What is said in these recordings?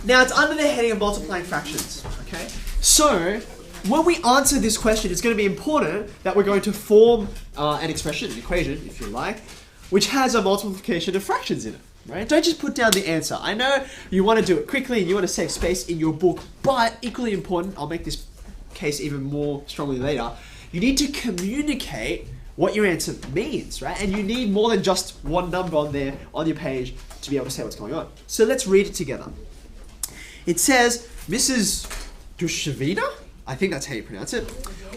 Now it's under the heading of multiplying fractions, okay? So when we answer this question, it's going to be important that we're going to form an expression, an equation, if you like, which has a multiplication of fractions in it, right? Don't just put down the answer. I know you want to do it quickly and you want to save space in your book, but equally important, I'll make this case even more strongly later, you need to communicate what your answer means, right? And you need more than just one number on there on your page to be able to say what's going on. So let's read it together. It says, Mrs. Dushavina, I think that's how you pronounce it,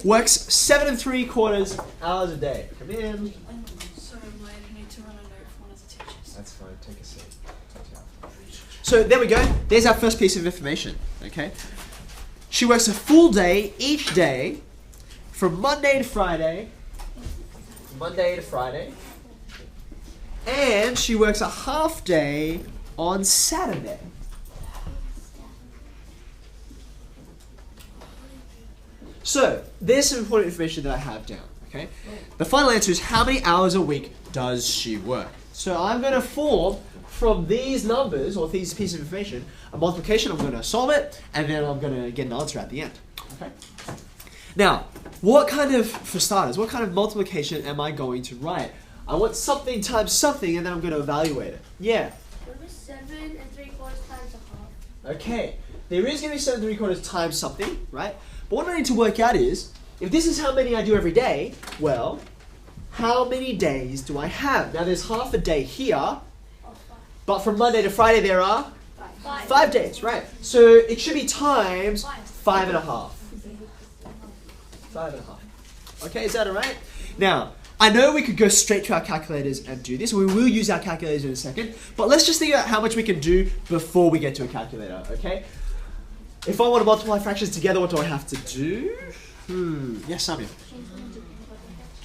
works 7 3/4 hours a day. Come in. Sorry, I need to run a note for one of the teachers. That's fine, take a seat. So there we go. There's our first piece of information, okay? She works a full day each day from Monday to Friday. And she works a half day on Saturday. So, there's some important information that I have down, okay? The final answer is how many hours a week does she work? So I'm going to form from these numbers, or these pieces of information, a multiplication. I'm going to solve it, and then I'm going to get an answer at the end, okay? Now, for starters, what kind of multiplication am I going to write? I want something times something, and then I'm going to evaluate it. Yeah? What was 7 3/4 times a half? Okay, there is going to be 7 3/4 times something, right? But what I need to work out is, if this is how many I do every day, well, how many days do I have? Now there's half a day here, but from Monday to Friday there are 5 days, right? So it should be times 5.5. 5.5. Okay, is that alright? Now, I know we could go straight to our calculators and do this. We will use our calculators in a second, but let's just think about how much we can do before we get to a calculator, okay? If I want to multiply fractions together, what do I have to do? Yes, Samuel.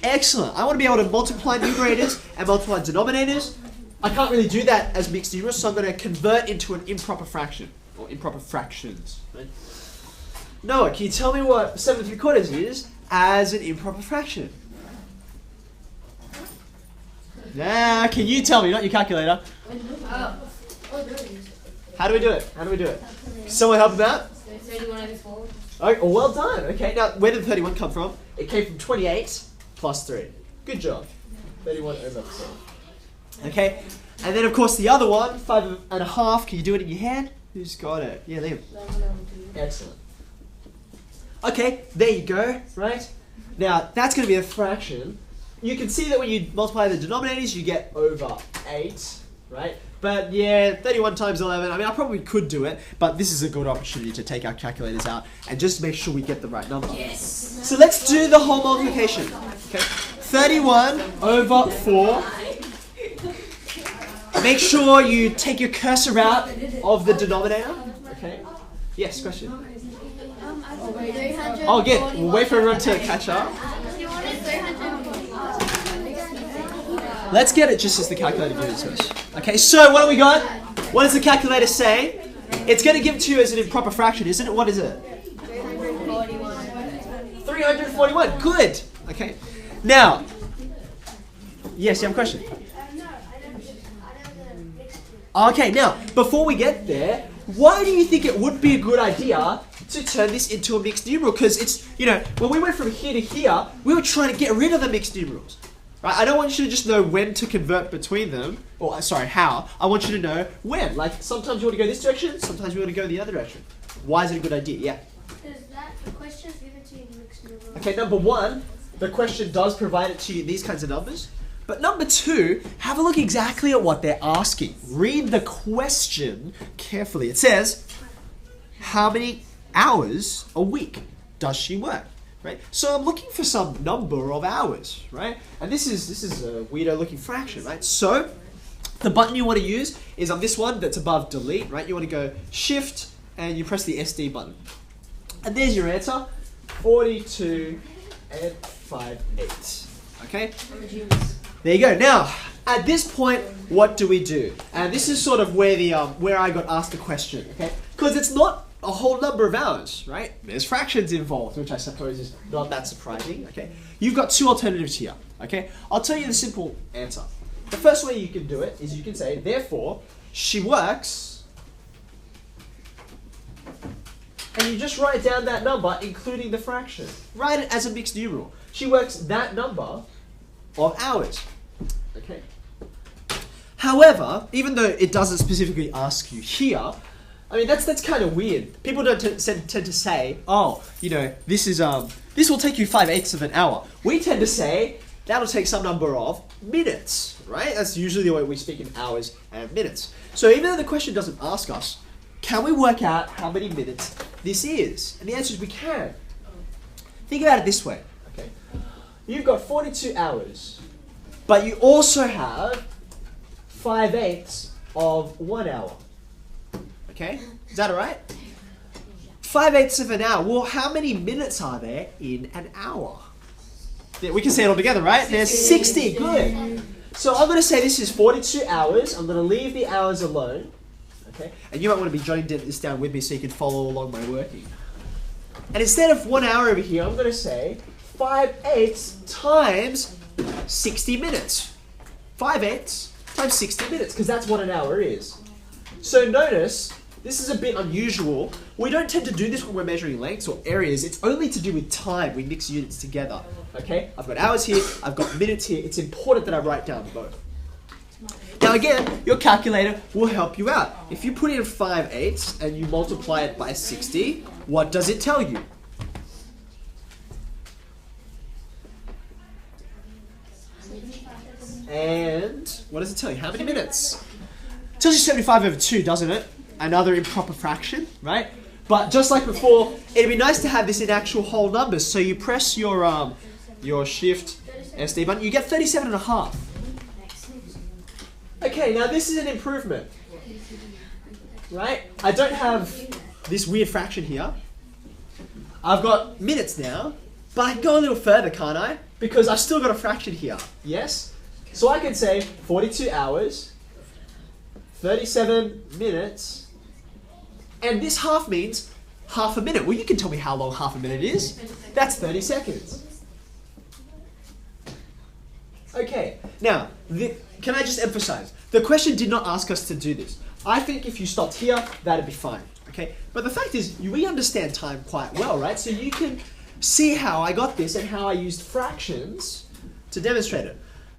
Excellent. I want to be able to multiply numerators and multiply denominators. I can't really do that as mixed numerals, so I'm going to convert into an improper fraction, or improper fractions. Right? Noah, can you tell me what 7 3/4 is as an improper fraction? Nah, can you tell me, not your calculator? How do we do it? Someone help him out? 31 over 4. Oh, well done. Okay, now where did 31 come from? It came from 28 plus 3. Good job. 31 over 4. Okay, and then of course the other one, 5.5. Can you do it in your hand? Who's got it? Yeah, Liam. Excellent. Okay, there you go, right? Now, that's going to be a fraction. You can see that when you multiply the denominators, you get over 8, right? But yeah, 31 times 11, I mean, I probably could do it, but this is a good opportunity to take our calculators out and just make sure we get the right number. Yes. So let's do the whole multiplication. Okay, 31 over 4. Make sure you take your cursor out of the denominator. Okay. Yes, question. Oh, good. We'll wait for everyone to catch up. Let's get it just as the calculator gives it to us. Okay, so what do we got? What does the calculator say? It's going to give it to you as an improper fraction, isn't it? What is it? 341. Good. Okay. Now, yes, you have a question? Okay, now, before we get there, why do you think it would be a good idea to turn this into a mixed numeral? Because it's, when we went from here to here, we were trying to get rid of the mixed numerals. Right? I don't want you to just know when to convert between them, or how. I want you to know when. Like, sometimes you want to go this direction, sometimes you want to go the other direction. Why is it a good idea? Yeah? Because the question is given to you in mixed numerals. Okay, number one, the question does provide it to you in these kinds of numbers. But number two, have a look exactly at what they're asking. Read the question carefully. It says, how many hours a week does she work? Right? So I'm looking for some number of hours, right? And this is a weirdo looking fraction, right? So the button you want to use is on this one that's above delete, right? You want to go shift and you press the SD button. And there's your answer, 42 and 5/8. Okay? There you go. Now, at this point, what do we do? And this is sort of where I got asked the question, okay? Because it's not a whole number of hours, right? There's fractions involved, which I suppose is not that surprising, okay? You've got two alternatives here, okay? I'll tell you the simple answer. The first way you can do it is you can say, therefore, she works and you just write down that number, including the fraction. Write it as a mixed numeral. She works that number of hours. Okay. However, even though it doesn't specifically ask you here, I mean that's kind of weird. People don't tend to say, oh, you know, this will take you 5/8 of an hour. We tend to say that'll take some number of minutes, right? That's usually the way we speak in hours and minutes. So even though the question doesn't ask us, can we work out how many minutes this is? And the answer is we can. Think about it this way, okay? You've got 42 hours, but you also have 5/8 of 1 hour. Okay? Is that alright? 5/8 of an hour. Well, how many minutes are there in an hour? Yeah, we can say it all together, right? There's 60. Good. So I'm going to say this is 42 hours. I'm going to leave the hours alone. Okay? And you might want to be jotting this down with me so you can follow along my working. And instead of 1 hour over here, I'm going to say 5/8 times 60 minutes. 5/8 times 60 minutes, because that's what an hour is. So notice, this is a bit unusual. We don't tend to do this when we're measuring lengths or areas. It's only to do with time. We mix units together. Okay? I've got hours here, I've got minutes here. It's important that I write down both. Now again, your calculator will help you out. If you put in 5/8 and you multiply it by 60, what does it tell you? And what does it tell you? How many minutes? It tells you 75 over 2, doesn't it? Another improper fraction, right? But just like before, it'd be nice to have this in actual whole numbers. So you press your shift SD button, you get 37.5. Okay, now this is an improvement, right? I don't have this weird fraction here. I've got minutes now, but I can go a little further, can't I? Because I've still got a fraction here, yes? So I can say 42 hours, 37 minutes, and this half means half a minute. Well, you can tell me how long half a minute is. That's 30 seconds. Okay, now, can I just emphasize, the question did not ask us to do this. I think if you stopped here, that'd be fine, okay? But the fact is, we understand time quite well, right? So you can see how I got this and how I used fractions to demonstrate it.